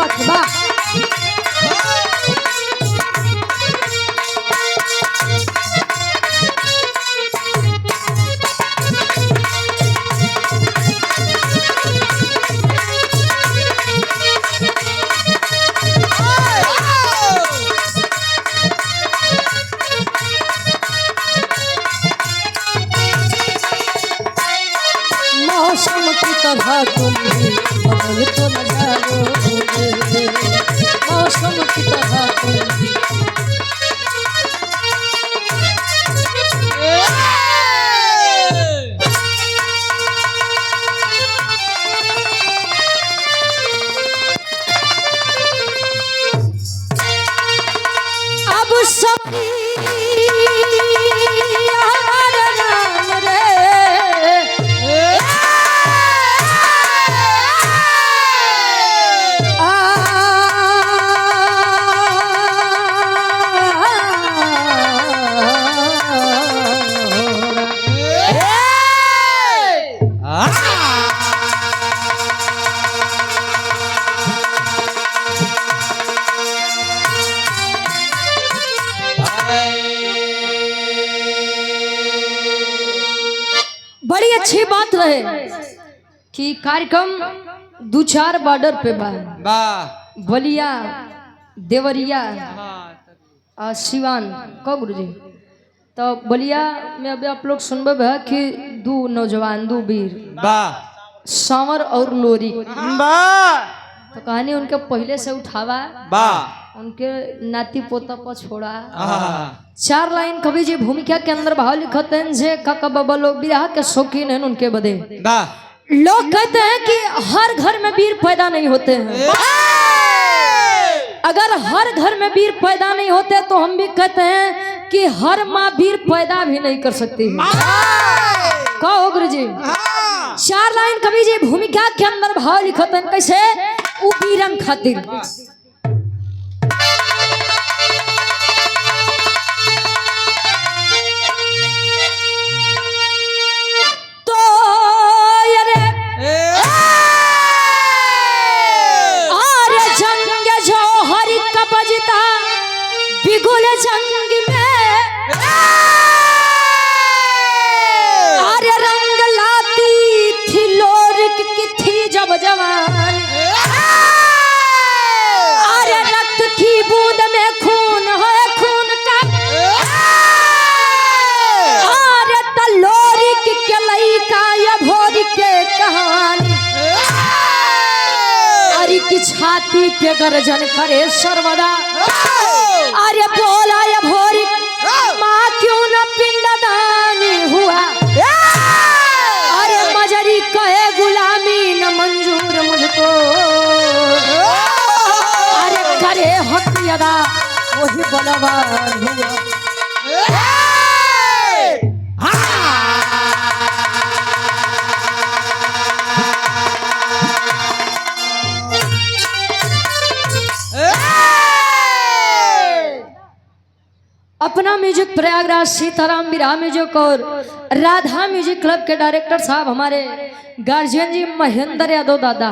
बात है वाह। मौसम की तरह तुम भी बदल तो न जाओगे, मौसम की तरह तुम भी। अब सब बड़ी अच्छी बात रहे कि कार्यक्रम दो चार बॉर्डर पे बा, बलिया, देवरिया और सिवान को गुरुजी। तो बलिया में अभी आप लोग सुनबे है कि दो नौजवान, दो वीर सांवर और लोरी। तो कहानी उनके पहले से उठावा, उनके नाती पोता पर छोड़ा। चार लाइन कवि जी भूमिका के अंदर भाव लिखते हैं जे काका बाबा लोग विरह के शौकीन हैं उनके बदे। लोग कहते हैं कि हर घर में वीर पैदा नहीं होते हैं। अगर हर घर में वीर पैदा नहीं होते तो हम भी कहते हैं कि हर माँ वीर पैदा भी नहीं कर सकती है। कहो गुरु जी। चार लाइन कवि जी भूमिका के अंदर भाव लिखते हैं कैसे वीरन खातिर। बिगुल जंग में अरे रंग लाती थी लोरिक की थी जब जवान। अरे रक्त की बूंद में खून है खून का। अरे तलोरिक के लइका या भोरी के कहानी। अरे की छाती पे गर्जन करे सर्वदा। अरे बोला ये भोरी माँ क्यों न पिंडदानी हुआ। अरे मजरी कहे गुलामी न मंजूर मुझको। अरे करे हक अदा वही बलवान हुआ। अपना म्यूजिक प्रयागराज सीताराम बिरहा म्यूजिक और राधा म्यूजिक क्लब के डायरेक्टर साहब हमारे गार्जियन जी महेंद्र यादव दादा,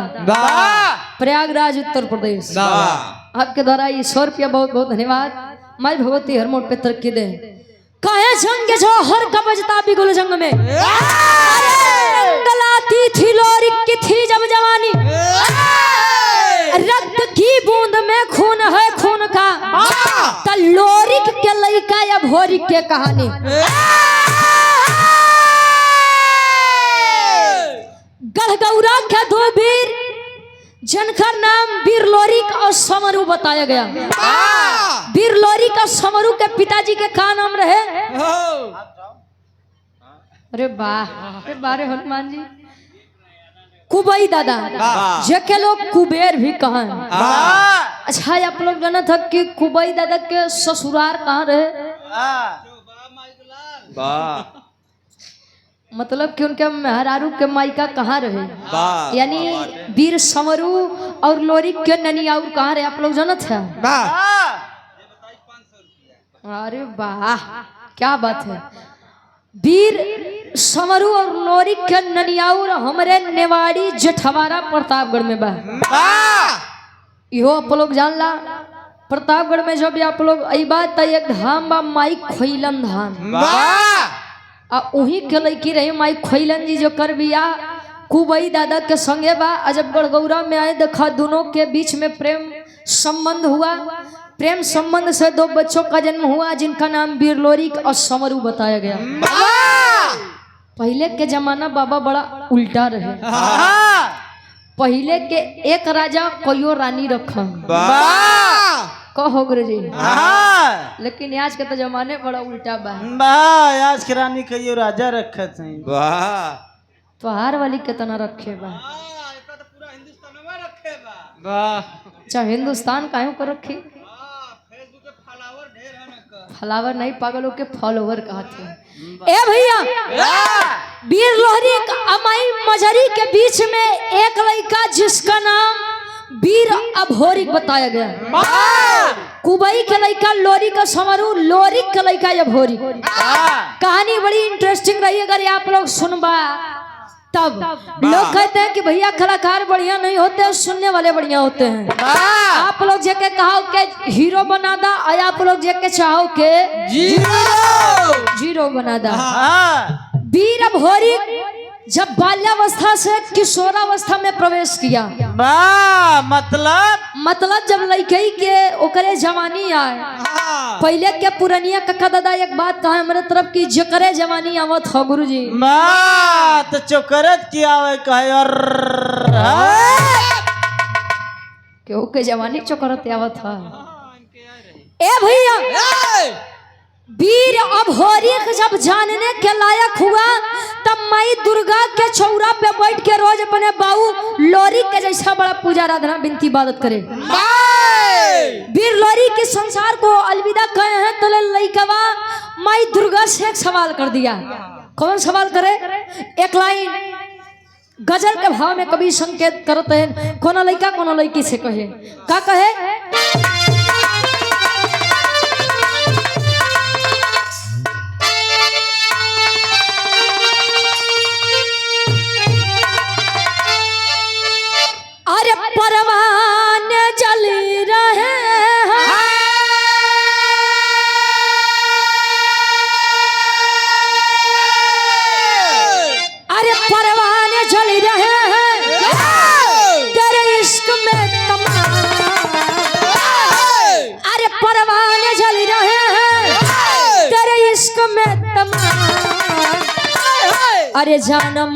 प्रयागराज उत्तर प्रदेश। आपके द्वारा ये 100 रुपया बहुत बहुत धन्यवाद। माई भगवती हर मोड़ पे तरक्की दे। काहे जंग जो हर कबजता बिगुल जंग में। गलाती थी लोरिक की थी जब जवानी। रक्त की बूंद में खून है खून का। तलोरिक के लइका या भोरिक के कहानी। गढ़गौरा के दो वीर जिनका नाम वीर लोरिक और समरू बताया गया। वीर लोरिक और समरू के पिताजी के का नाम रहे? अरे बारे हनुमान जी कुबई दादा, जेके लोग कुबेर भी कहा है। अच्छा आप लोग जाना था कि कुबई दादा के ससुराल कहाँ रहे? मतलब कि उनके मेहरारू के मायका कहाँ रहे? यानी वीर समरू और लोरिक के ननियाउर कहाँ रहे? आप लोग जाना था? अरे वाह क्या बात है। वीर समरू और लोरिक के ननियाउर हमारे नेवाड़ी जेठवारा प्रतापगढ़ में बा। इहो आप लोग जान ला प्रतापगढ़ में जब आप लोग आई बात तो एक धाम बा माई खोइलन धाम आ वही के लड़की रही माई खोइलन जी जो कर बिया कुबई दादा के संगे बा। जब गड़गौरा में आए देखा दोनों के बीच में प्रेम संबंध हुआ। प्रेम संबंध से 2 बच्चों का जन्म हुआ जिनका नाम बीरलोरी और समरू बताया गया। पहले के जमाना बाबा बड़ा उल्टा रहे। पहले के एक राजा कोई रानी रखा कहो गुरु जी, लेकिन आज के तो जमाने बड़ा उल्टा बा। आज के रानी कहियो राजा रखत है। त्योहार वाली कितना रखे बा, चाहे हिंदुस्तान काहे को रखी। फलावर नहीं पागलों के फॉलोवर कहते हैं। ए भैया बीरलोरी अमाई मजरी के बीच में एक लड़का जिसका नाम बीर अभोरी बताया गया। कुबई के लड़का लोरी का समरू, लोरी का लड़का अभोरी। कहानी बड़ी इंटरेस्टिंग रही। अगर आप लोग सुनबा तब लोग कहते हैं कि भैया कलाकार बढ़िया नहीं होते, सुनने वाले बढ़िया होते हैं। आप लोग जेके कहो के हीरो बना दा और आप लोग जेके चाहो के जीरो बना दा। बीर अभोरी जब बाल्यावस्था से किशोरावस्था में प्रवेश किया, मतलब जब लड़की के ओकरे जवानी आए। पहले के पुरानिया कक्का दादा एक बात कहा हमारे तरफ की जकरे जवानी आवत हो गुरुजी तो चोकरत की आवे कहे और क्यों के जवानी चोकरत आवत है। ए भैया वीर अभोरी जब जानने के लायक हुआ तब माई दुर्गा के चौरा पे बैठ के रोज अपने बाबू लोरी के जैसा बड़ा पूजा आराधना बिनती इबादत करे। वीर लोरी के संसार को अलविदा कहे हैं तो लइकवा माई दुर्गा से एक सवाल कर दिया। कौन सवाल करे? एक लाइन गजल के भाव में कभी संकेत करते हैं, कोनो लइका कोनो लइकी से कहे का कहे। अरे परवाने जल रहे हैं, अरे परवाने जल रहे हैं तेरे इश्क में तमाम। अरे परवाने जल रहे हैं तेरे इश्क में तमाम। अरे जानम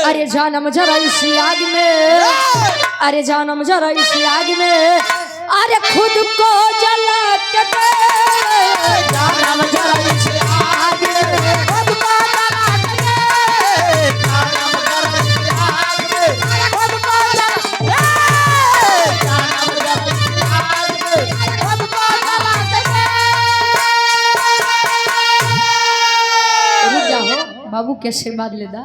अरे जानम जरा इसी आग में, अरे जानम जरा इसी आग में, अरे खुद को जला के जानम जरा इसी आग में, खुद को जला के जानम जरा इसी आग में, खुद को जला जानम जरा इसी आग में, खुद को जला के। रुक जाओ बाबू के आशीर्वाद लेदा।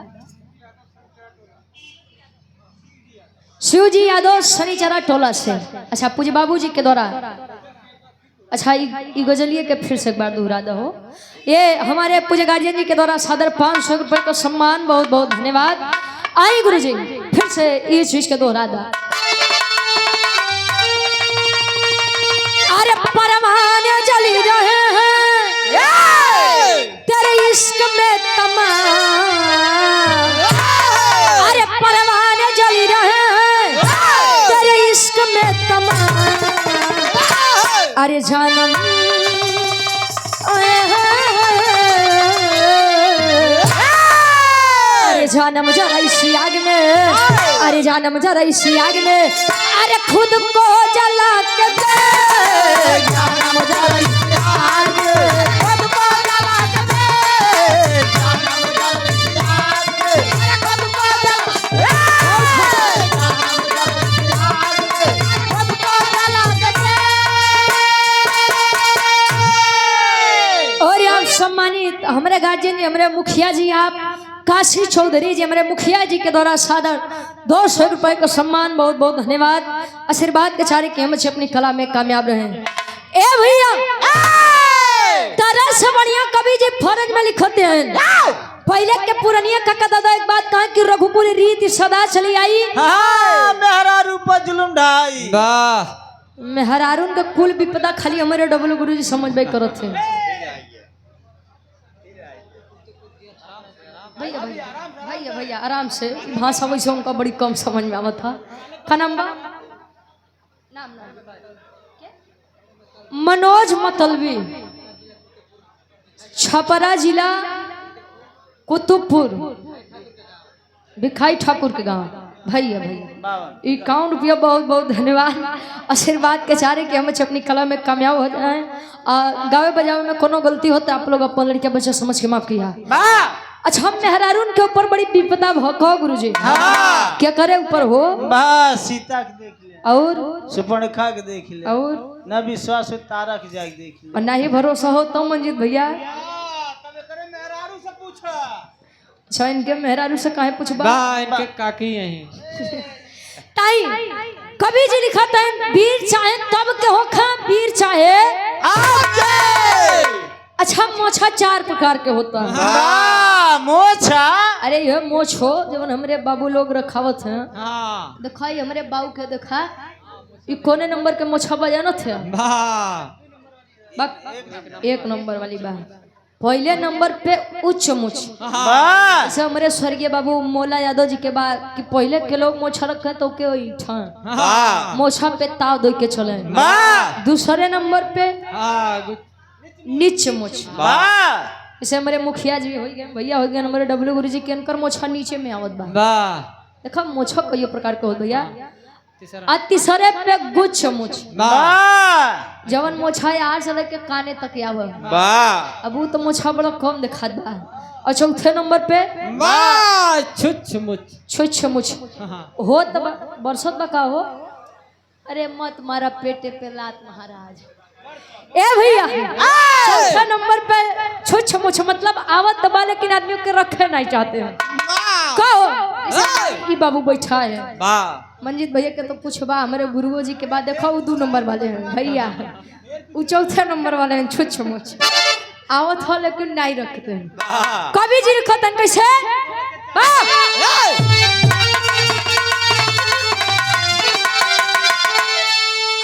शिवजी यादव शनिचरा टोला से। अच्छा पूज्य बाबू जी के द्वारा अच्छा ये गजलिए के फिर से एक बार दोहरा दो। ये हमारे पूज्य गार्जियन जी के द्वारा सादर 500 रुपए का सम्मान, बहुत बहुत धन्यवाद। आई गुरु जी फिर से ये चीज के दोहरा दा। अरे परवाने जल रहे हैं तेरे इश्क में तमाम। अरे परवाने जल रहे हैं तेरे इश्क में तमाम। अरे जानम अरे जानम जरा इसी आग में, अरे जानम जरा इसी आग में, अरे खुद को जला के दे जानम जरा इसी आग में, खुद को जला के दे जानम जरा इसी आग में, अरे खुद को जला सम्मानित हमारे गार्जियन जी, हमारे मुखिया जी, आप काशी चौधरी जी, हमारे मुखिया जी के द्वारा सादर 200 रुपए का सम्मान, बहुत बहुत धन्यवाद। आशीर्वाद के चारे की हम अपनी कला में कामयाब रहे। ए भैया तरह से बढ़िया कवि जी फर्ज में लिखते हैं पहले के पुरानिया काका दादा एक बात कहा कि रघुकुल रीति सदा चली आई। हाँ मेहरा रूपा जुलुम ढाई। वाह मेहरारून का कुल विपदा खाली हमारे डबल गुरुजी समझ भाई करत थे। भैया भैया भैया भैया आराम से भाषा वैसे उनका बड़ी कम समझ में आवत था। का नाम बा? मनोज मतलबी, छपरा जिला कुतुबपुर, भिखाई ठाकुर के गांव। भैया भैया 51 रुपया बहुत बहुत धन्यवाद। आशीर्वाद के चारे कि हम अपनी कला में कामयाब हो जाए। गावे बजावे में कोनो गलती होता है आप लोग अपन लड़किया बच्चा समझ के माफ किया। अच्छा हम मेहरारून के ऊपर बड़ी विपदा कहो गुरुजी। क्या करे ऊपर हो? बस सीता के देख ले और सुपर्णखा के देख ले और न विश्वास हो तारा के जाके देख ले और ना ही भरोसा हो तो मंजीत भैया। मेहरारू से पूछा। अच्छा इनके मेहरारू से काहे पूछबा? वाह इनके काकी यहीं ताई कभी जी लिखा था वीर चाहे तब के होखा वीर चाहे अच्छा मोछा 4 प्रकार के होता है। मोछा अरे ये मोछ हो जब हमरे बाबू लोग रखावत हैं। हाँ दिखाई हमरे बाबू के देखा ये कोने नंबर के मोछा बजा न थे। वाह 1 नंबर वाली बात। पहले नंबर पे उच्च मुछ बस हमारे स्वर्गीय बाबू मोला यादव जी के बाद कि पहले के लोग मोछा रखे तो के मोछा पे ताव दो के चले। दूसरे नंबर पे नीच मुछ जैसे हमारे मुखिया जी हो गए भैया हो गए हमारे डब्ल्यू गुरुजी के अनकर मोछा नीचे में आवत बा। देखा मोछा कई प्रकार के होत भैया। आ तीसरे पे गुच्छ मुछ जवन मोछा यार से लेके काने तक आवे। अब वो तो मोछा बड़ा कम दिखात बा। और चौथे नंबर पे छुछ मुछ छुछ मुछ हो तब बरसत बा का हो। अरे मत मारा पेटे पे लात महाराज। ए भैया चौथा नंबर पे छुछ मुछ मतलब आवत दबा लेकिन आदमी के रखे नहीं चाहते हैं। कहो बाबू बैठा है मंजीत भैया के तो पूछबा हमारे गुरुओ जी के बाद देखो वो 2 नंबर वाले हैं भैया वो चौथे नंबर वाले हैं छुछ मुछ आवत हो लेकिन नहीं रखते हैं। कभी जी रखतन कैसे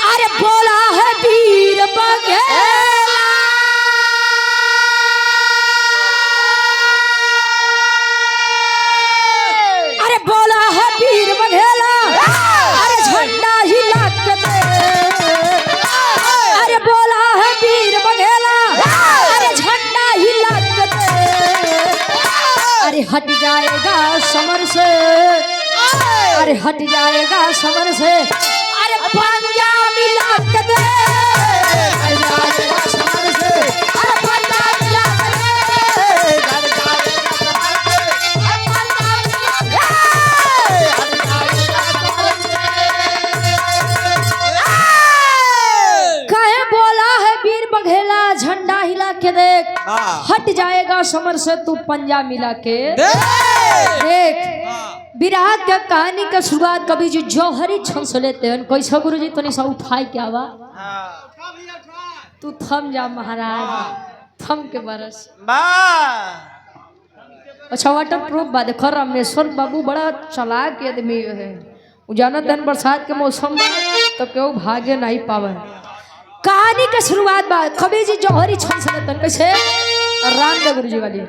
अरे बोला है वीर बघेला अरे बोला है वीर बघेला अरे झंडा हिला के दे। अरे बोला है वीर बघेला अरे झंडा हिला के दे। अरे हट जाएगा समर से अरे हट जाएगा समर से अरे पंजा मिला के दे। अरे जाएगा समर से अरे पंजा मिला के दे। कहे बोला है वीर बघेला झंडा हिला के देख हट जाएगा समर से तू पंजा मिला के देख। विराह के कहानी का शुरुआत कभी जी जौहरी छन से लेते हैं। कैसा गुरु जी तो नहीं सा उठाई क्या हुआ तू थम जा महाराज थम के बरस। अच्छा वाटर प्रूफ बात देखो रामेश्वर बाबू बड़ा चालाक आदमी है। जानत धन बरसात के मौसम में तो क्यों भागे नहीं पावे। कहानी का शुरुआत बात कभी जी जौहरी छन से लेते हैं। कैसे रामदेव गुरु जी वाली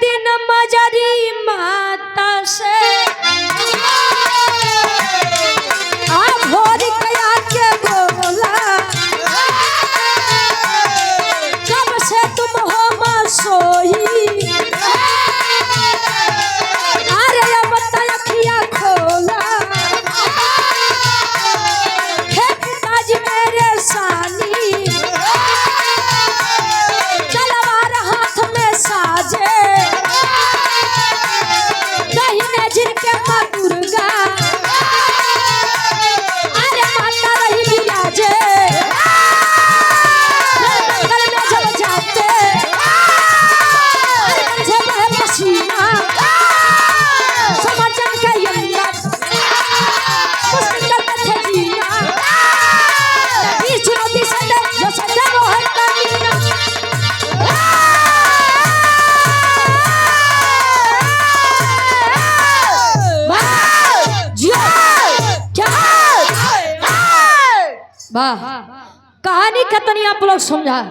दिन मजरी माता से भोर कया के बोला कब से तुम हो सोई अरे अब वाह, कहानी कितनी आप लोग समझा।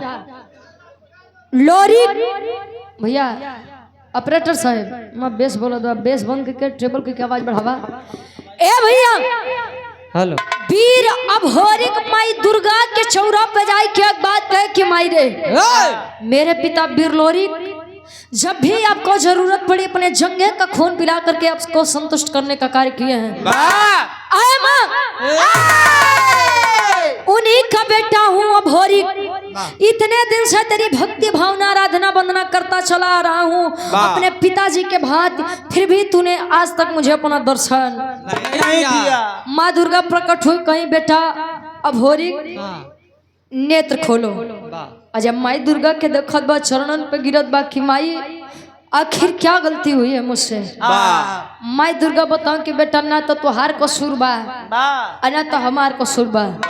लोरी भैया ऑपरेटर साहब, मैं बेस बोला दो, बेस बंद करके टेबल की आवाज बढ़ावा। ए भैया, हेलो वीर अभोरिक माई दुर्गा के चौरा पे जाए के बात कहे कि माई रे, मेरे पिता वीर लोरिक जब भी आपको जरूरत पड़ी अपने जंगे का खून पिला करके आपको संतुष्ट करने का कार्य किए हैं। आए मां, उन्हीं का बेटा हूँ अभोरिक। इतने दिन से तेरी भक्ति भावना आराधना वंदना करता चला आ रहा हूँ अपने पिताजी के भांति, फिर भी तूने आज तक मुझे अपना दर्शन नहीं दिया। माँ दुर्गा प्रकट हुई, कहीं बेटा अभोरिक नेत्र खोलो। अजब माई दुर्गा के देखत बा, चरणन पे गिरत बा कि माई आखिर क्या गलती हुई है मुझसे। माई दुर्गा बताऊं कि बेटा ना तो तुहार कसूर बा ना तो हमार कसूर बा।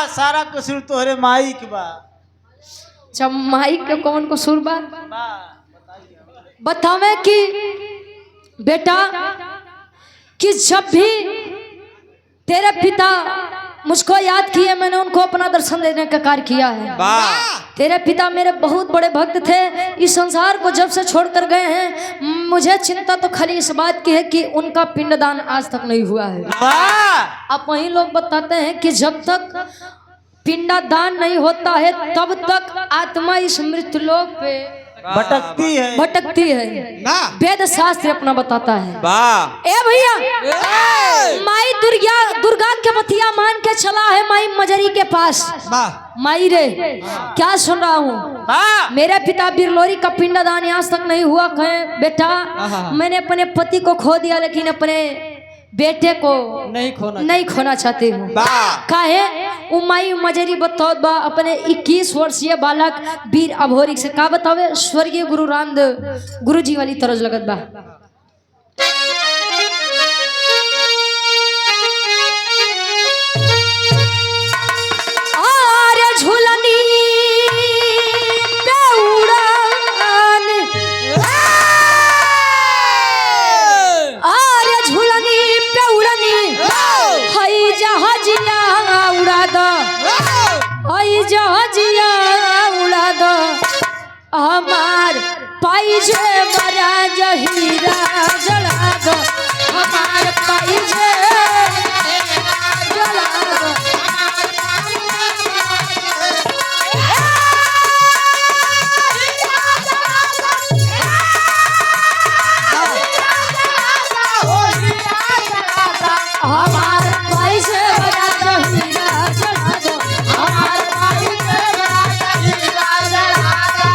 सारा कसूर तोहरे माई के बा। जब माई के कौन कसूर बा बतावे कि बेटा कि जब भी तेरे पिता मुझको याद किए, मैंने उनको अपना दर्शन देने का कार्य किया है। तेरे पिता मेरे बहुत बड़े भक्त थे। इस संसार को जब से छोड़कर गए हैं, मुझे चिंता तो खाली इस बात की है कि उनका पिंडदान आज तक नहीं हुआ है। अब वही लोग बताते हैं कि जब तक पिंडदान नहीं होता है तब तक आत्मा इस मृत्यु लोक पे भटकती है। वेद शास्त्र अपना बताता है। ए भैया, माई दुर्गा के बतिया मान के चला है माई मजरी के पास। माई रे, क्या सुन रहा हूँ, मेरे पिता वीर लोरी का पिंडदान आज तक नहीं हुआ। कहे बेटा, मैंने अपने पति को खो दिया लेकिन अपने बेटे को नहीं खोना चाहती हूँ। काहे उमाई मजरी बतौत बा अपने 21 वर्षीय बालक वीर अभोरिक से। का बतावे, स्वर्गीय गुरु रामदेव गुरु जी वाली तरज लगत बा। आरे झूलनी पे उड़ान, आरे झूलनी पे उड़नी, हई जहाजिया उड़ा दो, हई जहाजिया उड़ा दो, हमार पाइजे बरा जहीरा जला दो, हमार पाइजे जला दो। हमार पाइजे बरा जहीरा जला दो, हमार पाइजे बरा जहीरा जला दो।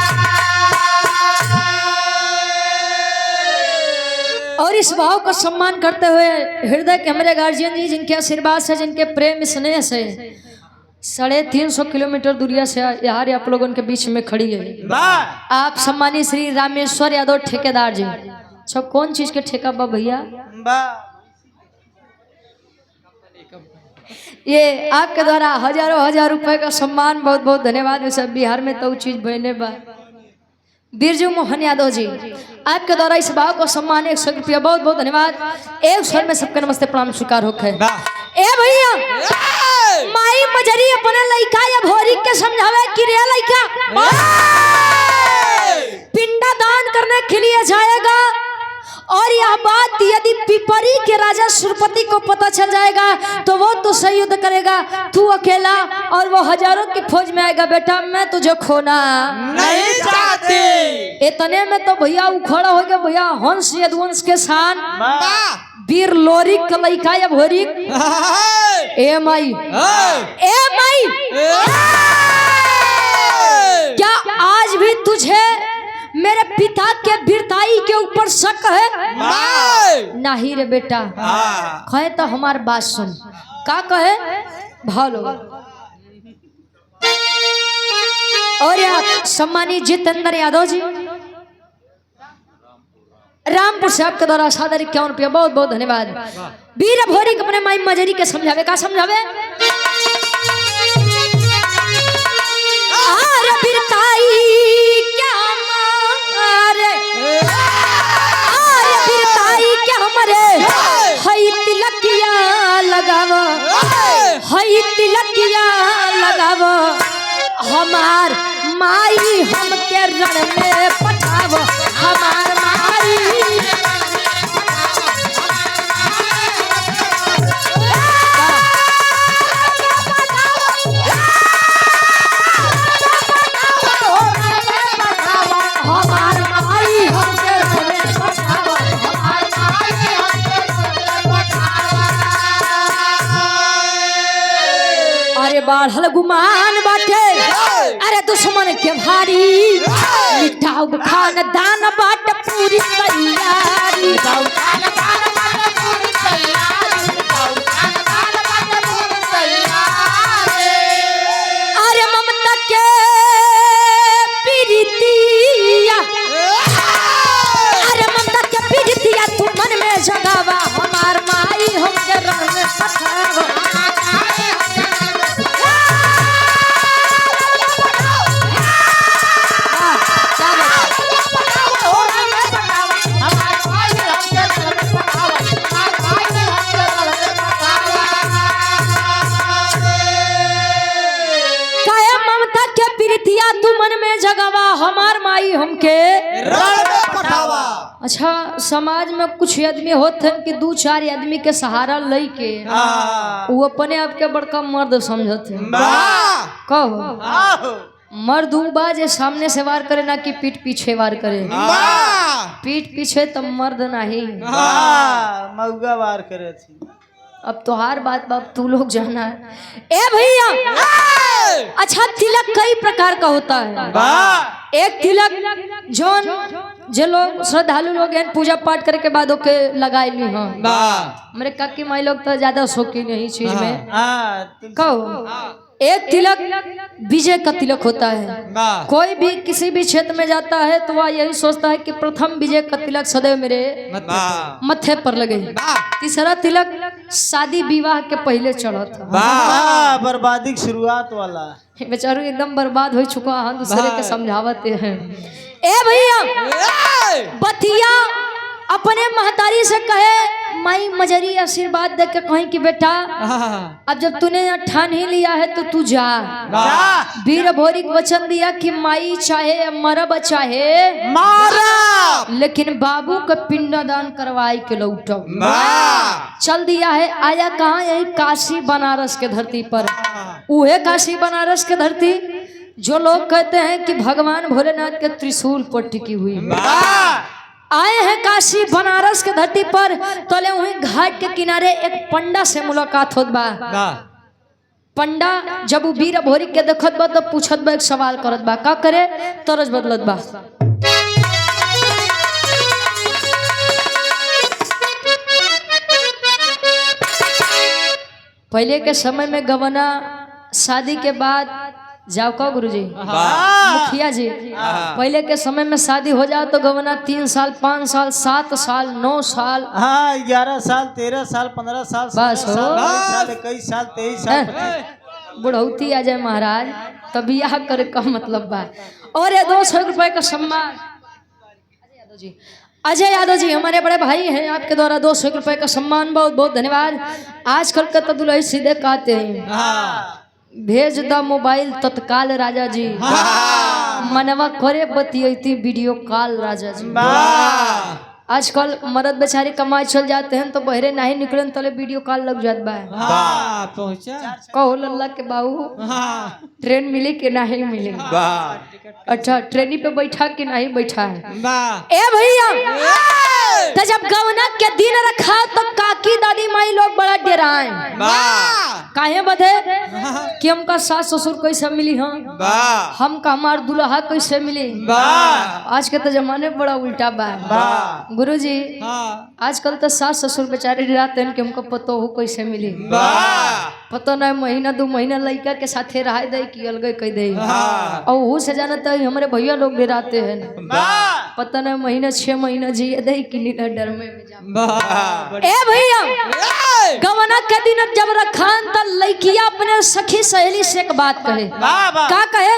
और इस भाव का सम्मान करते हुए हृदय के हमारे गार्जियन जी, जिनके आशीर्वाद से, जिनके प्रेम स्नेह से 350 किलोमीटर दूरिया से यहाँ आप लोगों के बीच में खड़ी है। आप सम्मानित श्री रामेश्वर यादव ठेकेदार जी। सब कौन चीज के ठेका बा भैया? ये आपके द्वारा हजारों हजार रुपए का सम्मान, बहुत बहुत धन्यवाद। सब बिहार में तो चीज बहने बा। बिरजू मोहन यादव जी, आपके द्वारा इस भाव को सम्मान 100 रुपया, बहुत बहुत धन्यवाद। एक स्वर में सबके नमस्ते प्रणाम स्वीकार होखे। ए भैया, माई मजरी अपने लइका या भोरी के समझावे कि रे लइका, पिंडा दान करने के लिए जाएगा और यह बात यदि पिपरी के राजा सुरपति को पता चल जाएगा तो वो तो सही युद्ध करेगा, तू अकेला और वो हजारों की फौज में आएगा। बेटा, मैं तुझे खोना नहीं चाहती। इतने में तो भैया उखड़ा हो गया। भैया हंस यदुवंश के शान वीर लोरिक लइका या भोरिक, ए माई, ए माई, क्या आज भी तुझे मेरे पिता के वीरताई के ऊपर शक है? नहीं रे बेटा। कहे तो हमार बात सुन। का कहे? भालो। और यार सम्मानित जितेंद्र यादव जी, रामपुर से आपके द्वारा सादर 51 रुपया, बहुत बहुत धन्यवाद। वीर भोरी अपने माई मजरी के समझावे। का समझावे? हई तिलकिया लगावा, हई तिलकिया जगाव हमार माई हमके रण में पठाव हमार माई अरे बाढ़ल गुमान बाटे अरे दुश्मन के भारी मिठाऊ खानदान बाट पूरी तैयारी अरे ममता के प्रीतिया अरे ममता के प्रीतिया तू मन में जगावा हमार माई हमके रंग में पठावा तू मन में जगावा हमार माई हमके रण में पठावा। अच्छा समाज में कुछ आदमी होते हैं कि 2-4 आदमी के सहारा लई के वो अपने आप के बड़का मर्द समझते हैं। कहो मर्द बा जे सामने से वार करे ना कि पीठ पीछे वार करे। पीठ पीछे तो मर्द नहीं मऊगा वार करे थी। अब तोहार बात बाप तू लोग जाना है। ए भैया अच्छा तिलक कई प्रकार का होता है। एक तिलक जो लोग श्रद्धालु लोग हैं पूजा पाठ करे के बाद ओके लगाए ली हाँ मेरे काकी माई लोग तो ज्यादा शौकीन है इस चीज में। कहो एक तिलक विजय का तिलक होता है। कोई भी किसी भी क्षेत्र में जाता है तो वह यही सोचता है कि प्रथम विजय का तिलक सदैव मेरे मत्थे पर लगे। तीसरा तिलक शादी विवाह के पहले चढ़ा था। बर्बादी की शुरुआत वाला बेचारू एकदम बर्बाद हो चुका है दूसरे के समझावते हैं। ए भैया बतिया अपने महतारी से कहे माई मजरी आशीर्वाद दे के कहीं कि बेटा अब जब तूने ठान ही लिया है तो तू जा। वीर भोरी वचन दिया कि माई चाहे मरब चाहे मारा लेकिन बाबू का पिंडदान करवाई के लौटो। चल दिया है। आया कहाँ यही काशी बनारस के धरती पर। उहे काशी बनारस के धरती जो लोग कहते हैं कि भगवान भोलेनाथ के त्रिशूल पर टिकी हुई। आए हैं काशी बनारस के धरती पर तले वहीं घाट के किनारे एक पंडा से मुलाकात होत बा। पंडा जब वीर भोरी के देखत बा तो पूछत बा एक सवाल करत बा का करे तरज बदलत बा। पहले के समय में गवना शादी के बाद जाओ का गुरुजी मुखिया जी पहले के समय में शादी हो जाए तो गवना 3 साल 5 साल 7 साल 9 साल 11 साल 13 साल 15 साल बस हो 21 साल 23 साल बुढ़ौती आ जाए महाराज तब बियाह करे का मतलब बा। और ये 200 रुपए का सम्मान अजय यादव जी हमारे बड़े भाई हैं आपके द्वारा 200 रुपए का सम्मान बहुत बहुत धन्यवाद। आजकल का तो दुल्हन सीधे कहते हैं भेज द मोबाइल तत्काल राजा जी मनवा करे बतियती वीडियो कॉल राजा जी। आजकल मर्द बेचारे कमाई चल जाते हैं तो बहरे नहीं निकले तले वीडियो कॉल लग जात बा। कहो लल्ला के बाबू ट्रेन मिली कि नहीं मिली। अच्छा ट्रेनी पे बैठा कि नहीं बैठा है। ए भैया तो जब गवना के दिन रखा तो काकी दादी माई लोग बड़ा डराए काहे बधे कि हमका सास ससुर कैसे मिली हमका हमार दुल्हा कैसे मिली। आज के तो जमाने बड़ा उल्टा बा गुरुजी। आजकल तो सास ससुर बेचारे डराते हैं कि हमको पतो हो कैसे मिली। पता नहीं महीना 2 महीना लड़का के साथे रह दे कि अलग कह दे और वो से जाना तो हमारे भैया लोग डराते हैं। पता नहीं महीना 6 महीना जिए दे कि नीला डर में ए भैया गवना के दिन जब रखान त लड़किया अपने सखी सहेली से एक बात कहे का कहे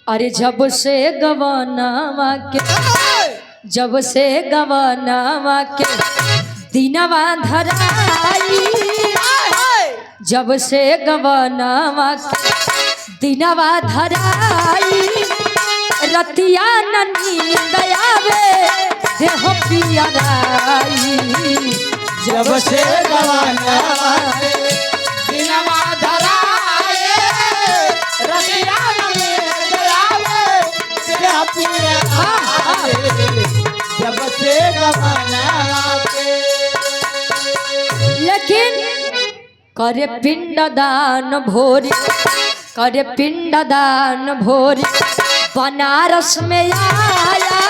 अरे जब से गवनावा के दिनवा धराई जब से गवनवा दिनवा धराई रतिया न नींद आवे देह पियराई जब से गवाना दिनवा धराए रतिया में दयावे तेरा पिया जब से गवाना लेकिन करे पिंडदान भोरी करे पिंडदान भोरी बनारस में आया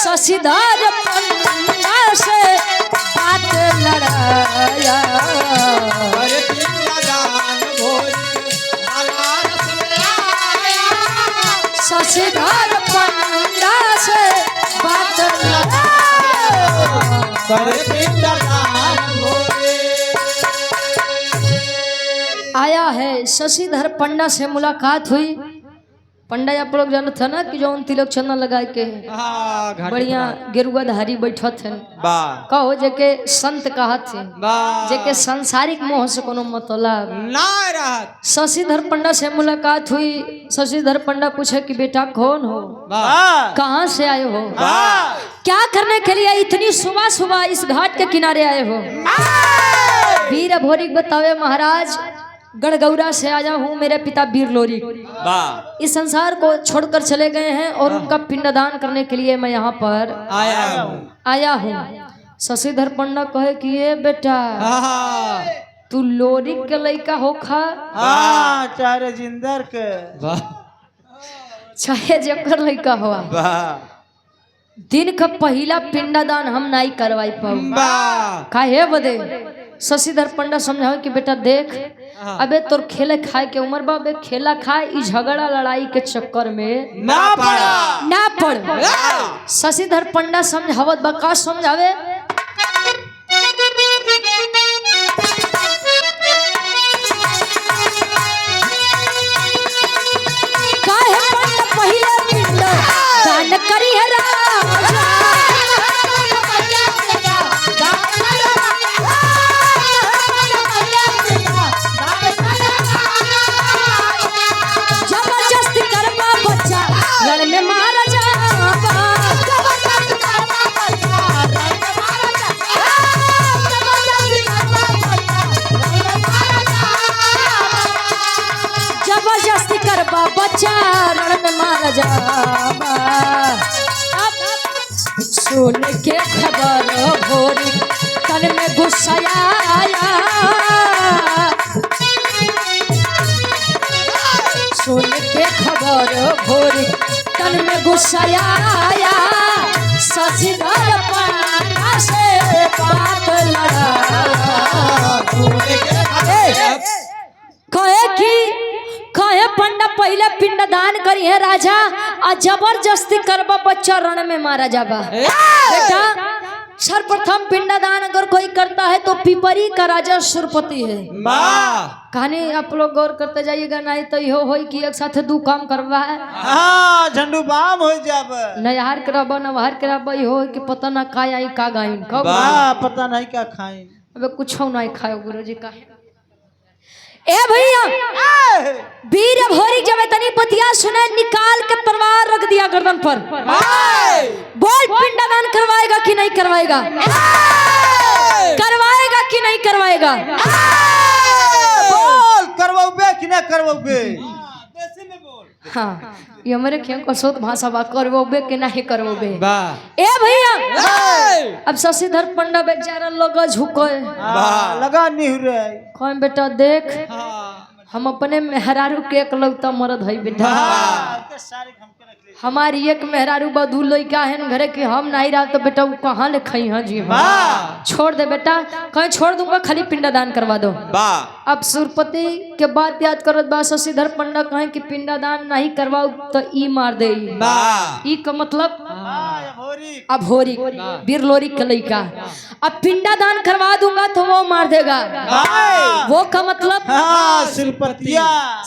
शशिधर पन्ना से बात लड़ाया अरे पिंडदान भोरी बनारस में आया शशिधर पन्ना से बात लड़ाया अरे पिंडदान भोरी आया है शशिधर पंडा से मुलाकात हुई। पंडा आप लोग जानते थे ना कि जो तिलक चंदन लगाए के हाँ घाट बढ़िया गेरुआ धारी बैठा थे वाह कहो जेके संत कहा थे वाह जेके सांसारिक मोह से कोनो मतलब ना रहत शशिधर पंडा से मुलाकात हुई। शशिधर पंडा पूछे कि बेटा कौन हो वाह कहाँ से आए हो वाह क्या करने के लिए इतनी सुबह सुबह इस घाट के किनारे आए हो। वीर भोरी बतावे महाराज गढ़गौरा से आया हूँ मेरे पिता वीर लोरी वाह इस संसार को छोड़कर चले गए हैं और उनका पिंडदान करने के लिए मैं यहाँ पर आया हूँ। शशिधर पंडा कहे कि ये बेटा हाँ तू लोरी के लड़का हो खा हाँ चारे जिंदर के वाह चाहे जकर लड़का हुआ वाह दिन का पहला पिंडदान हम नहीं करवाई पाऊ वाह काहे बदे। शशिधर पंडा समझाओ कि बेटा देख अबे तोर खेले खाए के उम्र बा बे खेला खाए ई झगड़ा लड़ाई के चक्कर में ना पड़ा ना पड़। शशिधर पंडा समझावत बा का समझावे काहे पंडा पहले पिंडदान करी है राजा जबरदस्ती करबा बच्चा लड़ में मारा जाबा जबरदस्ती करबा बच्चा लड़ में मारा जाबा। अब सुन के खबर भोरी तन में गुस्सा आया सुन के खबर भोरी तन में गुस्सा आया शशिधर पंडा से बात लड़ा कहे कि कहे पंडा पहले पिंडदान करी है राजा आ जबरदस्ती करबा बच्चा रण में मारा जाबा। बेटा सर्वप्रथम पिंडदान अगर कोई करता है तो पिपरी का राजा सुरपति है। कहानी आप लोग गौर करते जाइएगा नहीं तो यो हो कि एक साथ दो काम करवा है हाँ झंडू बाम हो जाब नहार करबा नवहार करबा यो हो कि पता ना का आई का गाइन कब हाँ पता नहीं क्या खाए अबे कुछ नहीं खाओ गुरुजी का ए भैया वीर भोरी जब तनी पतिया सुने निकाल के तलवार रख दिया गर्दन पर बोल पिंडदान करवाएगा कि नहीं करवाएगा करवाएगा कि नहीं करवाएगा बोल करवाओगे कि ना करवाओगे हाँ ये हमारे खेम को शोध भाषा बा करवोबे के नहीं करवोबे वाह ए भैया अब शशिधर पंडा बेचारा लगा झुको लगा निहुरे कौन बेटा देख हम अपने मेहरारू के एकलौता मर्द है बेटा हमारी एक मेहरारू बधू लइका है घरे की हम नहीं रहा तो बेटा वो कहाँ ले खई हाँ जी छोड़ दे बेटा कहीं छोड़ दूंगा खाली पिंडदान करवा दो। अब सुरपति के बात याद करत बा शशिधर पंडा कहे कि पिंडदान नहीं करवाओ तो ई मार दे ई का मतलब अभोरी वीर लोरी के लइका अब पिंडदान करवा दूंगा तो वो मार देगा वो का मतलब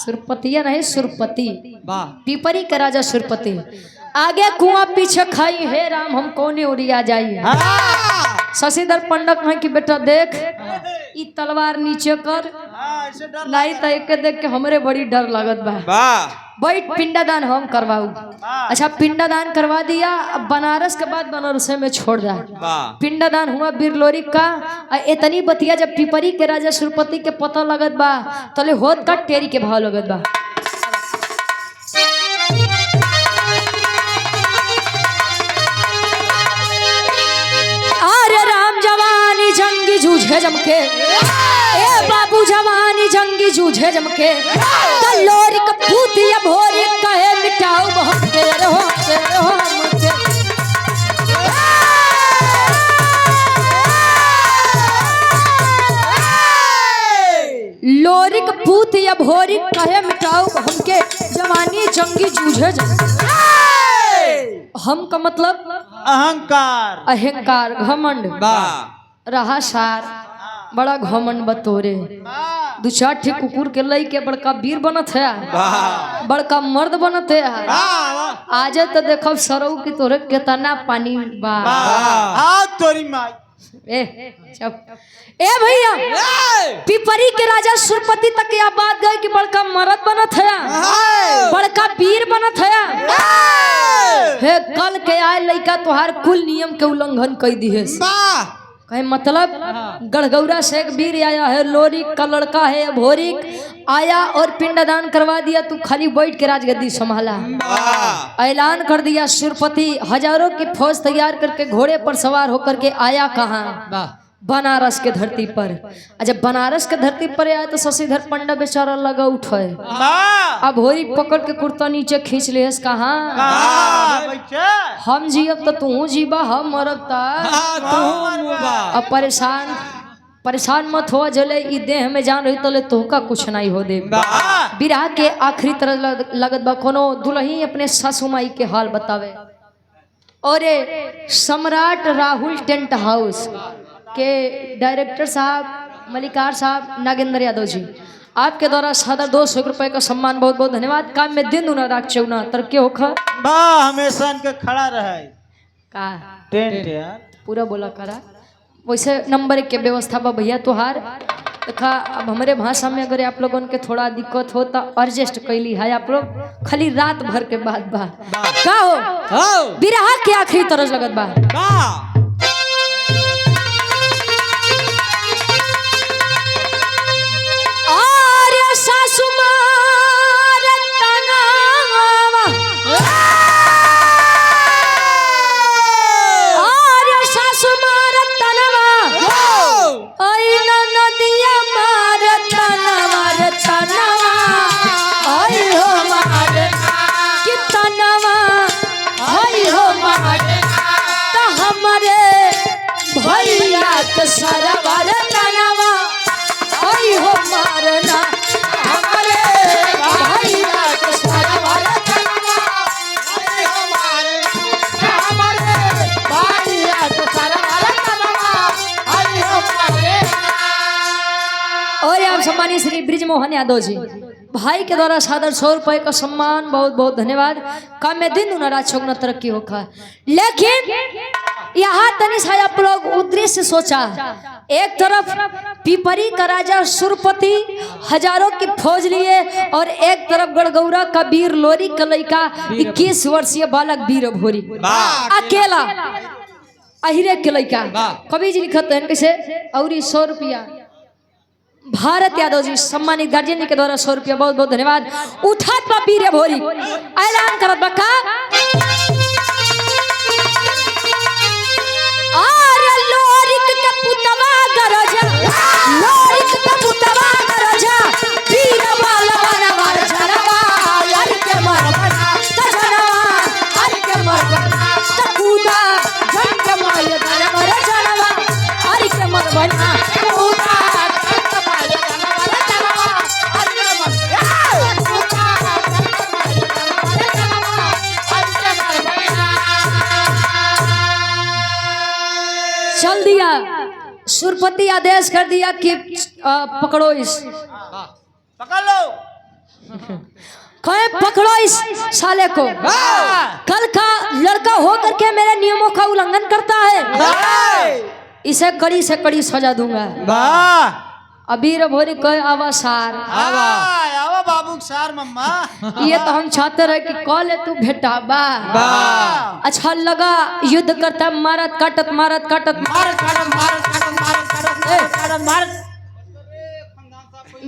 सुरपतिया नहीं सुरपति पिपरी का राजा सुरपति आगे कुआं पीछे खाई हे राम हम कौन उड़िया जाइए शशिधर पंडित कहे कि बेटा देख ई तलवार नीचे कर, हाँ, ऐसे डर नहीं तो एक देख के हमरे बड़ी डर लागत बा। बैठ पिंडादान हम करवाऊ। अच्छा पिंडादान करवा दिया। अब बनारस के बाद बनारस में छोड़ जा। पिंडादान हुआ बिरलोरी का। इतनी बतिया जब पिपरी के राजा सुरपति के पता लगत बा तले होत का टेरी के भाव लगत बा। अरे राम जवानी जंगी जूझे जमके, ए बाबू जवानी जंगी जूझे जमके, कल्लोरी कपूती या भोरी कहे मिटाओ बहुत के रहो मुझे। लोरी कपूती या भोरी कहे मिटाओ हमके जवानी जंगी जूझे जमके। हम का मतलब अहंकार, अहंकार, घमंड रहा सार बड़ा घमंड बतोरे। दू चार ठे कुकुर के लई के बड़का वीर बनत है, बड़का मर्द बनत है। आज तो देखो सरऊ की तोरे केतना पानी बा। तोरी माई ए भैया पिपरी के राजा सुरपति तक यह बात गई कि बड़का मर्द बनत है, बड़का वीर बनत है। हे कल के आए लड़का तोहार कुल नियम के उल्लंघन कर दी है। कहे मतलब गढ़गौरा से एक वीर आया है, लोरी का लड़का है भोरी आया और पिंडदान करवा दिया। तू खाली बैठ के राजगद्दी संभाला। ऐलान कर दिया सुरपति हजारों की फौज तैयार करके घोड़े पर सवार होकर के आया कहाँ? बनारस के धरती पर। जब बनारस के धरती पर आया तो शशिधर पंडित बेचारा लगा उठे। अब भोरी पकड़ के कुर्ता नीचे खींच ले। कहाँ हम जियब तो तू जीबा, हम मरब अब परेशान मत हो। जले ई देह में जान रही तो तोहका कुछ नहीं हो दे। बिरहा के आखिरी तरह लगत बा कोनो दुल्ही अपने सासू माई के हाल बतावे। और सम्राट राहुल टेंट हाउस के डायरेक्टर साहब मलिकार साहब नागेंद्र यादव जी, आपके द्वारा सादर 200 रुपए का सम्मान बहुत बहुत धन्यवाद। काम में दिन दुना राख चौना तरक्की होखा बा हमेशा इनके खड़ा रहे का टेंट यार पूरा बोला करा। वैसे नंबर 1 के व्यवस्था बा भैया तोहार देखा। अब हमारे भाषा में अगर आप लोगों के थोड़ा दिक्कत हो तो एडजस्ट कैली है आप लोग। खाली रात भर के बाद बा का हो बिरहा के आखिरी तरह लगत बा। सरवर तनवा आई हो मारना हमारे भैया के सरवर तनवा आई हो मारना हमारे भैया के सरवर तनवा आई हो मारना। और आप सम्मानित श्री ब्रिजमोहन यादव जी भाई के द्वारा सादर 100 रुपए का सम्मान बहुत बहुत धन्यवाद। काम में दिन दुना रात चौगुना तरक्की होगा। लेकिन यहाँ तनी सा आप लोग उद्देश्य सोचा। एक तरफ पिपरी का राजा सुरपति हजारों की फौज लिए और एक तरफ गढ़गौरा का वीर लोरी का लड़का 21 वर्षीय बालक वीर भोरी अकेला अहिरे के लड़का। कवि जी लिखते हैं कैसे और 100 रुपया भारत यादव जी सम्मानित गार्जियन जी के द्वारा 100 रुपया बहुत बहुत धन्यवाद। उठत बा वीर भोरी ऐलान करत बा का चल दिया। सुरपति आदेश कर दिया कि पकड़ो इस पकड़ लो कहे पकड़ो इस साले को। कल का लड़का होकर के मेरे नियमों का उल्लंघन करता है, इसे कड़ी से कड़ी सजा दूंगा। वाह अबीर भोरी कहे अवसार आवा बाबू सार मम्मा। ये तो हम चाहते रहे कि कॉल तू भेटा बा। अच्छा लगा युद्ध करता मारत काटत मारत काटत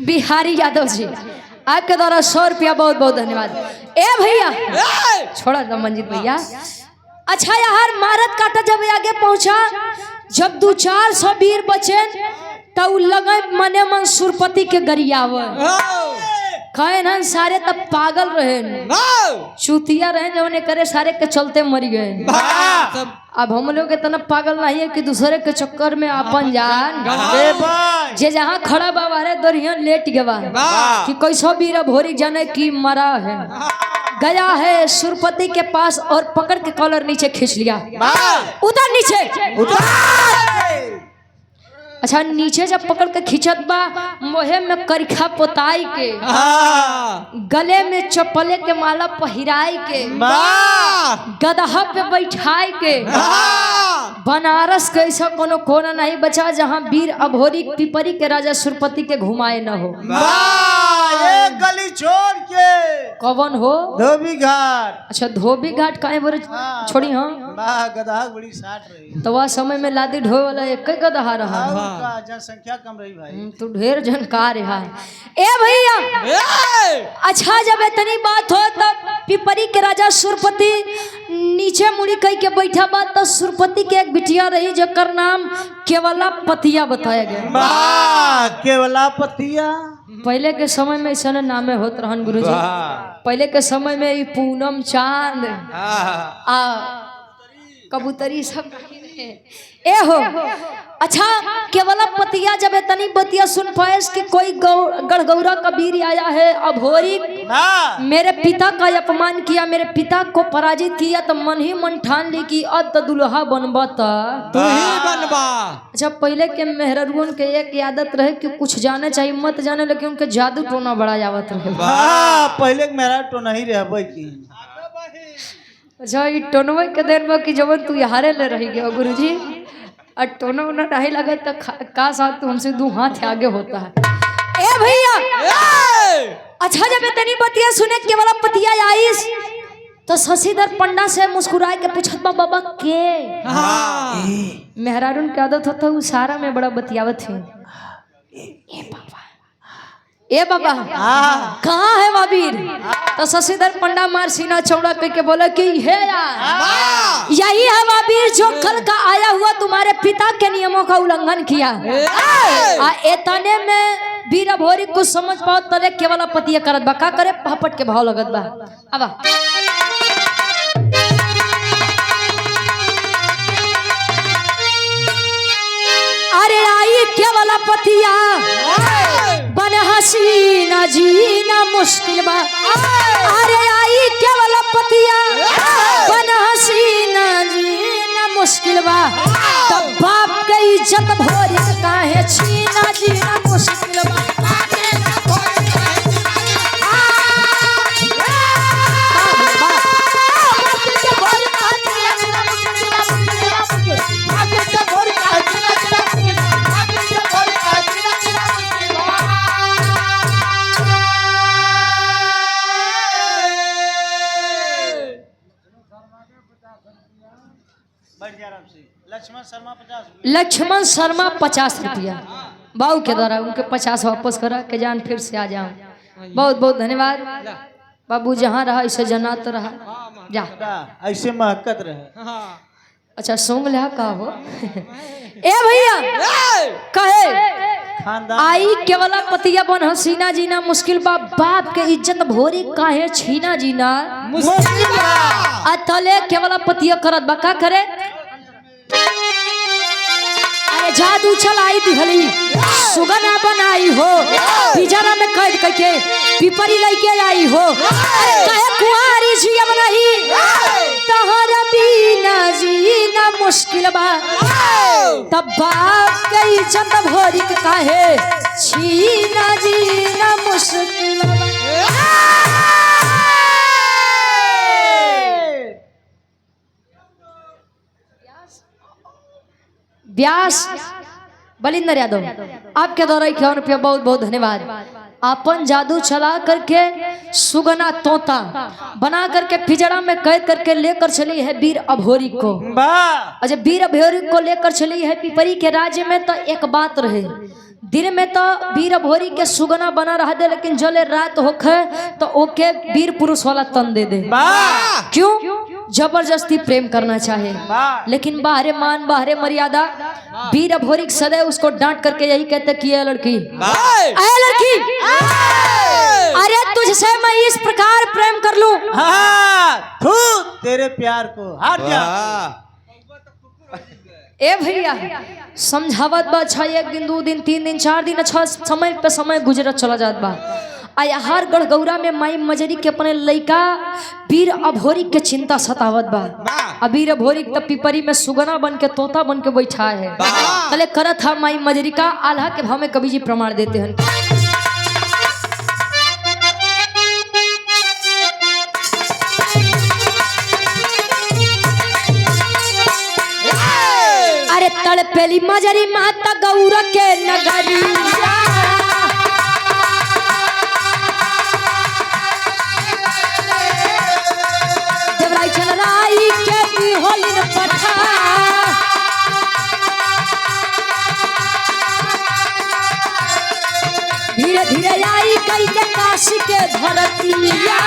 बिहारी यादव जी आपके द्वारा 100 रुपया बहुत बहुत धन्यवाद। ए भैया छोड़ा दो मंजीत भैया। अच्छा यार मारत काटा जब आगे पहुंचा जब 200-400 वीर बचे तो लगे मने मन सुरपति के गरियाव कहे न सारे तब पागल रहे चूतिया रहे जो उन्हें करे सारे के चलते मर गए। अब हम लोग इतना पागल नहीं है कि दूसरे के चक्कर में अपन जान जे जहाँ खड़ा बाबा रे दरिया लेट गवा कि कैसो वीर भोरी जाने की मरा है गया है सुरपति के पास और पकड़ के कॉलर नीचे खींच लिया। उधर नीचे अच्छा नीचे जब पकड़ के खींचत बा मोहे में करिखा पोताई के गले में चप्पले के माला पहिराई के गदहा पे बैठाई के बनारस के ऐसा कोनो कोना नहीं बचा जहाँ वीर अभोरी पिपरी के राजा सुरपति के घुमाए न हो। एक गली छोड़ के कौन हो धोबी घाट। अच्छा धोबी घाट काहे बोले छोड़ी हाँ गदहा बड़ी साट रही तो वह समय में लादी ढोए वाला एक गदहा रहा जनसंख्या कम रही भाई। तू ढेर जानकार है ए भैया। अच्छा जब इतनी बात हो तब पिपरी के राजा सुरपति नीचे मुड़ी कह के बैठा बात तो सुरपति के एक बिटिया रही जकर नाम केवला पतिया बताया गया। केवला पतिया पहले के समय में ऐसा नामे होत रहन गुरुजी। पहले के समय में ई पूनम चांद आ कबूतरी सब ए हो। अच्छा केवला पतिया जब इतनी बतिया सुन पाए कि कोई गढ़गौरा कबीर आया है अभोरी मेरे पिता का अपमान किया मेरे पिता को पराजित किया तो मन ही मन ठान ली कि अब तो दुल्हा बनबा तू ही बनबा। अच्छा पहले के मेहरुन के एक आदत रहे कि कुछ जाने चाहिए मत जाने लेकिन उनके जादू टोना बड़ा जावत रहे। पहले के मेहरा टोना ही रहे की। अच्छा ये टोनवा के देर में कि जब तू हारे ले रही गया गुरुजी और टोना उना नहीं लगे तो का साथ तू हमसे 2 हाथ आगे होता है। ए भैया अच्छा जब इतनी बतिया सुने केवला पतिया आईस तो शशिधर पंडा से मुस्कुराए के पूछत बाबा के मेहरारून की आदत होता है सारा में बड़ा बतियावत है। ए बाबा कहाँ है वाबीर तो शशिधर पंडा मार सीना चौड़ा करके बोला कि है यार यही है वाबीर जो कल का आया हुआ तुम्हारे पिता के नियमों का उल्लंघन किया। एतने में वीर भोरी कुछ समझ पाओ तले केवला पतिया करत बा का करे पहपट के भाव लगत बा। अब अरे आई केवला पतिया बन हसीना जीना मुश्किल बा। अरे आई केवला पतिया बन हसीना जीना मुश्किल बा तब बाप के इज्जत भोरी काहे छीना जीना मुश्किल बा। लक्ष्मण शर्मा 50 रुपया बाबू के द्वारा उनके 50 वापस करा के जान फिर से आ जाऊं। बहुत बहुत धन्यवाद बाबू जहाँ रहा ऐसे जनात रहा जा ऐसे महकत रहे। अच्छा सोंग लिया का हो ए भैया कहे आई केवला पतिया बन हसीना जीना मुश्किल बा बाप के इज्जत भोरी काहे छीना जीना मुश्किल बा। तले केवला पतिया करत बा का करे अरे जादू चलाई दिहली सुगना बनाई हो पिजरा में कैद करके पिपरी लेके आई हो। कहे कुंवारी जियब नहीं तहरा बिना जीना मुश्किल बा तब बाप के इज्जत भोरी के काहे छीना जीना मुश्किल बा। व्यास बलिंदर यादव, आपके द्वारा 51 रुपया बहुत बहुत धन्यवाद। अपन जादू चला करके सुगना तोता बना करके पिंजड़ा में कैद करके लेकर चली है वीर अभोरी को। वाह जब वीर अभोरी को लेकर चली है पिपरी के राज्य में, तो एक बात रहे, दिन में तो वीर अभोरी के सुगना बना रहा दे, लेकिन जले रात होखे तो ओके वीर पुरुष वाला तन दे दे। वाह क्यों? जबरदस्ती प्रेम करना चाहे, वाह लेकिन बाहरे मान बाहरे मर्यादा। वीर अभोरी सदैव उसको डांट करके यही कहते कि ये लड़की, अरे लड़की, अरे तुझसे मैं इस प्रकार प्रेम कर लूं। हाँ थू तेरे प्यार को हट जा। ए भैया समझावत बा, अच्छा 1 दिन 2 दिन 3 दिन 4 दिन, अच्छा समय पे समय गुजरत चला जात बा। आया हर गढ़गौरा में माई मजरी के अपने लइका वीर अभोरी के चिंता सतावत बा। अब वीर अभोरी तब पिपरी में सुगना बन के तोता बन के बैठा है। तले करत था माई मजरी का आल्हा के भाव में कवि जी प्रमाण देते हैं। अरे तड़पेली मजरी माता गौरा के नगरिया, देवराई चलराई के भी होलिन पठा, धीरे धीरे आई कई के काशी के धरतिया,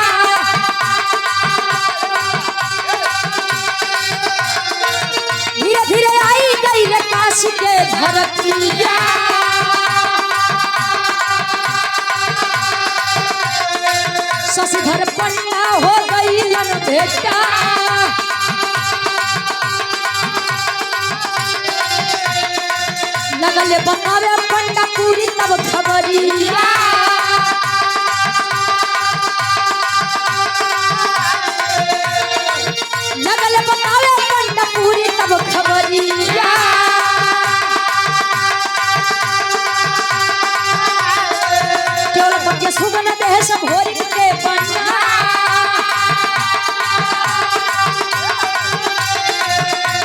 धीरे धीरे आई गई रे काशी के धरतिया, शशिधर पन्ना हो गई लन बेटा, लगले बतावे पंडा पूरी तब खबरिया, लगले बतावे पंडा पूरी तब खबरिया, केवल बच्चे सुगन देह सब होरी के बन्ना,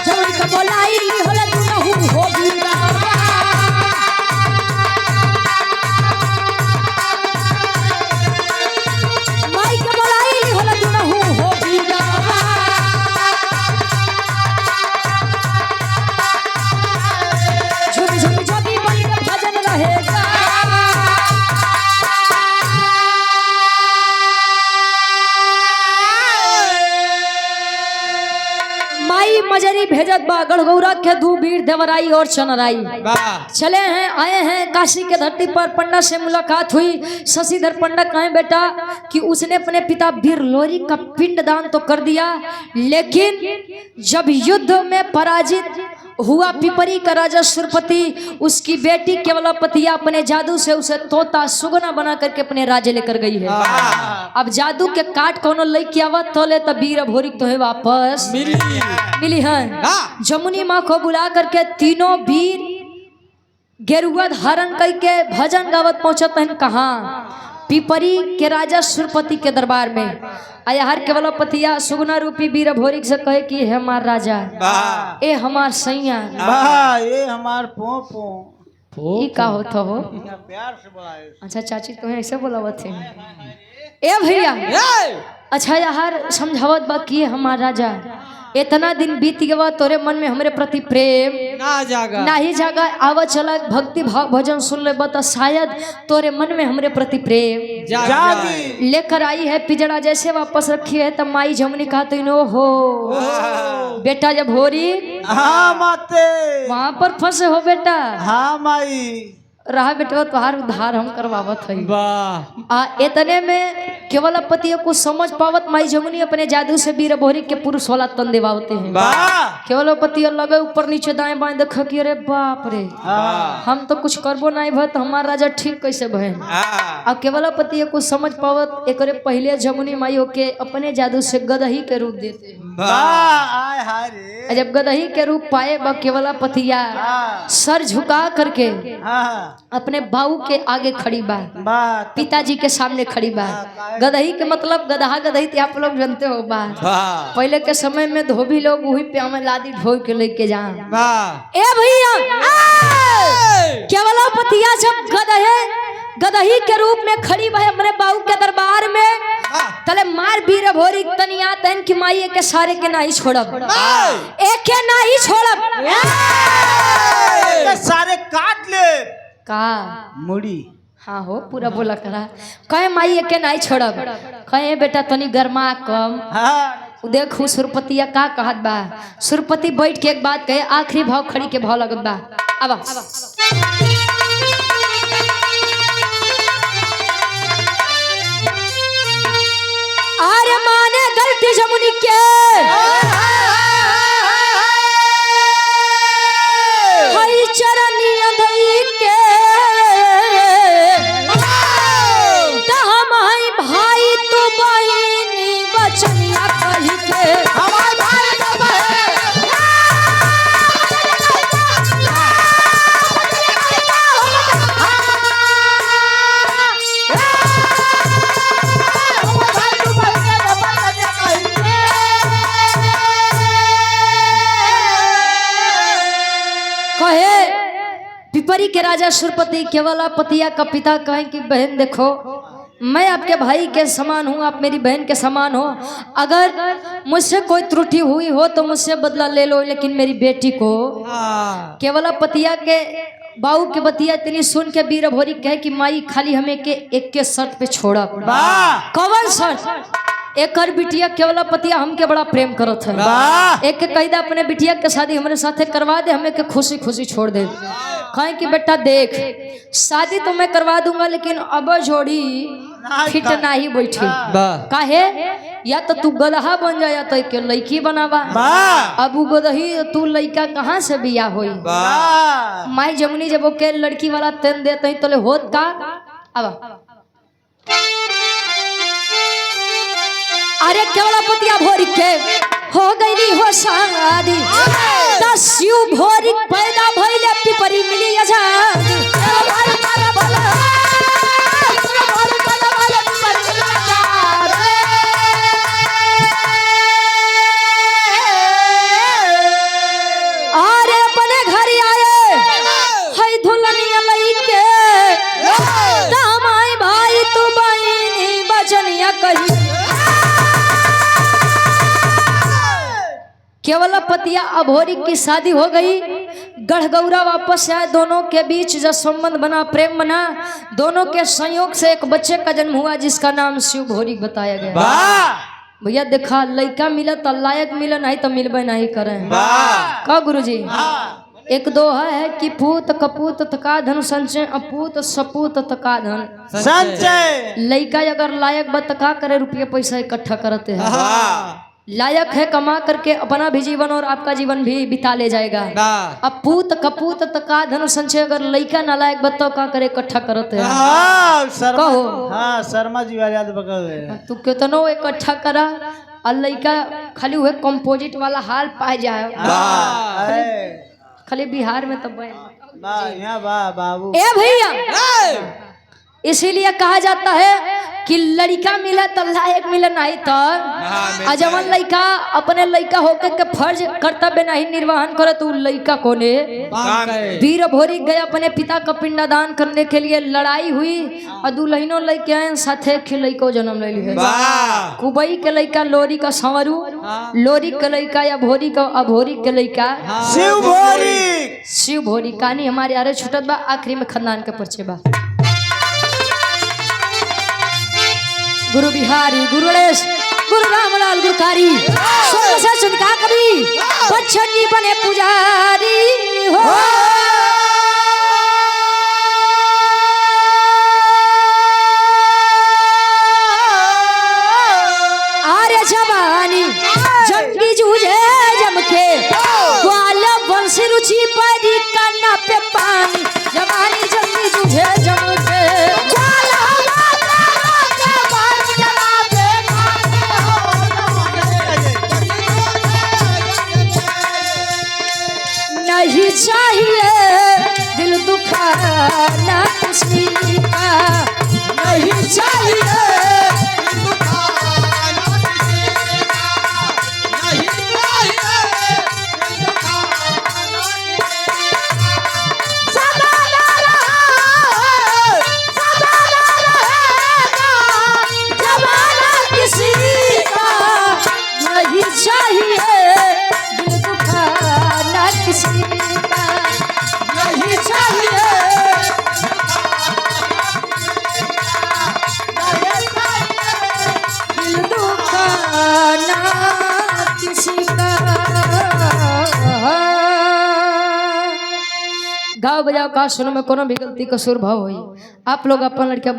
जौन का बोलाई होला दुनहु हो बीरा, माई के बोलाई होला दुनहु हो बीरा, झुम झुम जोगी बन के भजन रहेगा। माई मजरी भेजत बा गढ़गौरा के 2 वीर देवराई और चनराई चले हैं, आए हैं काशी के धरती पर। पंडा से मुलाकात हुई। शशिधर पंडा कहे बेटा कि उसने अपने पिता वीर लोरी का पिंडदान तो कर दिया, लेकिन जब युद्ध में पराजित हुआ पिपरी का राजा सुरपति, उसकी बेटी केवलापतिया अपने जादू से उसे तोता सुगना बना करके अपने राज्य लेकर गई है। अब जादू के काट कोनो लेके आवत तो ले तब वीर अभोरी तो है वापस मिली है। जमुनी माँ को बुला करके तीनों वीर गेरुआ धारण करके भजन गावत पहुंचत हैं। कहाँ? पिपरी के राजा सुरपति के दरबार में। आया हर केवलापतिया सुगना रूपी वीर अभोरी से कहे कि हे हमार राजा, ए हमार सैया, ये हमार पोपो ई का होता हो? प्यार से बुलाए। अच्छा चाची तुम्हें ऐसे बोलावत थे? ए भैया अच्छा यार समझावत बा कि हमार राजा इतना दिन बीत गया, तोरे मन में हमरे प्रति प्रेम नहीं जागा। आवा चला भक्ति भाव भजन सुन ले बता, शायद तोरे मन में हमरे प्रति प्रेम जागी। लेकर आई है पिंजड़ा जैसे वापस रखी है। तब माई जमुनी कहा तो इनो हो बेटा जब होरी हाँ माते वहां पर फंसे हो बेटा। हाँ माई रहा बेटा तुहार उद्धार हम करवावत है। इतने में केवलापति को समझ पावत माई जमुनी अपने जादू से वीर अभोरी के पुरुष वाला तन देवावते हैं। केवलापति लगे ऊपर नीचे दाएं बाएं देख कि अरे बाप रे हम तो कुछ करबो नहीं भत, हमार राजा ठीक कैसे भय। अब केवलापति को समझ पावत एक पहले जमुनी माई के अपने जादू से गदही के रूप देते हैं। जब गदही के रूप पाए केवलापतिया सर झुका करके अपने बाऊ के आगे खड़ी बा, वाह पिताजी के सामने खड़ी बा। गदही के मतलब गदहा गदही तो आप लोग जानते हो बा। वाह पहले के समय में धोबी लोग वही पे हमें लादी ढो के लेके जा। वाह ए भैया केवल पतिया जब गदही के रूप में खड़ी भाई अपने बाऊ के दरबार में तले मार वीर भोरी तनिया तन की माई के सारे के नहीं छोड़ब, एक के नहीं छोड़ब, सारे काट ले का मुड़ी। हाँ हो पूरा बोला करा कहे माई के नहीं छोड़ब, कहे बेटा तनी गरमा कम। हाँ देखू सुरपतिया का कहत बा। सुरपति बैठ के एक बात कहे, आखिरी भाव खड़ी के भाव लगत बा। अब अरे माने गलती जमुनी के हई चरनी अंधई के हमारी भाई तो बहिनी बचनिया कही के कहे पिपरी के राजा सुरपति केवला पतिया का पिता कहे कि बहन देखो मैं आपके भाई के समान हूँ, आप मेरी बहन के समान हो। अगर मुझसे कोई त्रुटि हुई हो तो मुझसे बदला ले लो, लेकिन मेरी बेटी को केवला पतिया के बाऊ के बतिया इतनी सुन के वीर भोरी कहे कि माई खाली हमें के एक के शर्त पे छोड़ा। कौन शर्त? एक बिटिया केवला पतिया हमके बड़ा प्रेम करत है, एक के कैदा अपने बिटिया के शादी हमारे साथे करवा दे, हमें के खुशी खुशी छोड़ दे। कहे कि बेटा देख शादी तो मैं करवा दूंगा, लेकिन अब जोड़ी फिट नहीं बैठी। काहे? या तो तू गदहा बन जा या तो एक लड़की बनावा। अब गदही तू लड़का कहाँ से बिया होई? माई जमुनी जब ओके लड़की वाला तेन देते तो होत का। अब अरे केवला पतिया भोरी के हो गई हो शादी, शिव भोरी पैदा भइले पिपरी मिली आजादी। अरे अपने घर आए हई धुलनिया लईके हमारी भाई तू बहिनी बचनिया कही। केवला पतिया अभोरी की शादी हो गई, गढ़गौरा वापस आए, दोनों के बीच जो संबंध बना, प्रेम बना, दोनों के संयोग से एक बच्चे का जन्म हुआ जिसका नाम शिव भोरी बताया गया। भैया देखा लड़का मिला तो लायक मिला, नहीं तो मिलबे नहीं करे का गुरुजी। एक दो है कि पूत कपूत तका धन संचय, अपूत सपूत तका धन संचय। लड़का अगर लायक बतका करे रुपये पैसा इकट्ठा करते हैं, लायक है कमा करके अपना भी जीवन और आपका जीवन भी बिता ले जाएगा। अब पूत कपूत तका धन संचय, अगर लड़का नालायक बताओ का करे इकट्ठा करते हैं। कहो हाँ शर्मा जी वाले याद बगल तू कितनो इकट्ठा करा और लड़का खाली हुए कंपोजिट वाला हाल पाए जाए। खाली बिहार में तो बाबू ए भैया इसीलिए कहा जाता है कि लड़का मिला तो लायक मिला, नहीं तो जवन लड़का अपने लड़का होकर के फर्ज कर्तव्य नहीं निर्वहन करे तो लड़का कोने। वीर भोरी गए अपने पिता का पिंडदान करने के लिए, लड़ाई हुई और दुल्हनों लड़के आए साथे के लड़को जन्म ले लिए। कुबई के लड़का लोरी का संवरू, लोरी के लड़का या भोरी का अभोरी के लड़का शिव भोरी। शिव भोरी कहानी हमारे यारे छुटत बा, आखिरी में खानदान के परिचय बा। गुरु बिहारी, गुरु गणेश, गुरु रामलाल गुरकारी, स्वर्ग से चुनका कभी बच्चन जी बने पुजारी हो। आर्य जवानी जंगी जूझे जम के, ग्वाल वंश रुचि परी कान्ना पे पानी, जवानी जंगी जूझे जम के। नहीं चाहिए दिल दुखाना किसी का, नहीं चाहिए चाहिए दिल दुखाना किसी का, नहीं चाहिए दिल दुखाना किसी का। गाओ बजाओ का सुनो में कोनो भी गलती कसूर भाव हुई आप लोग अपन लड़कियां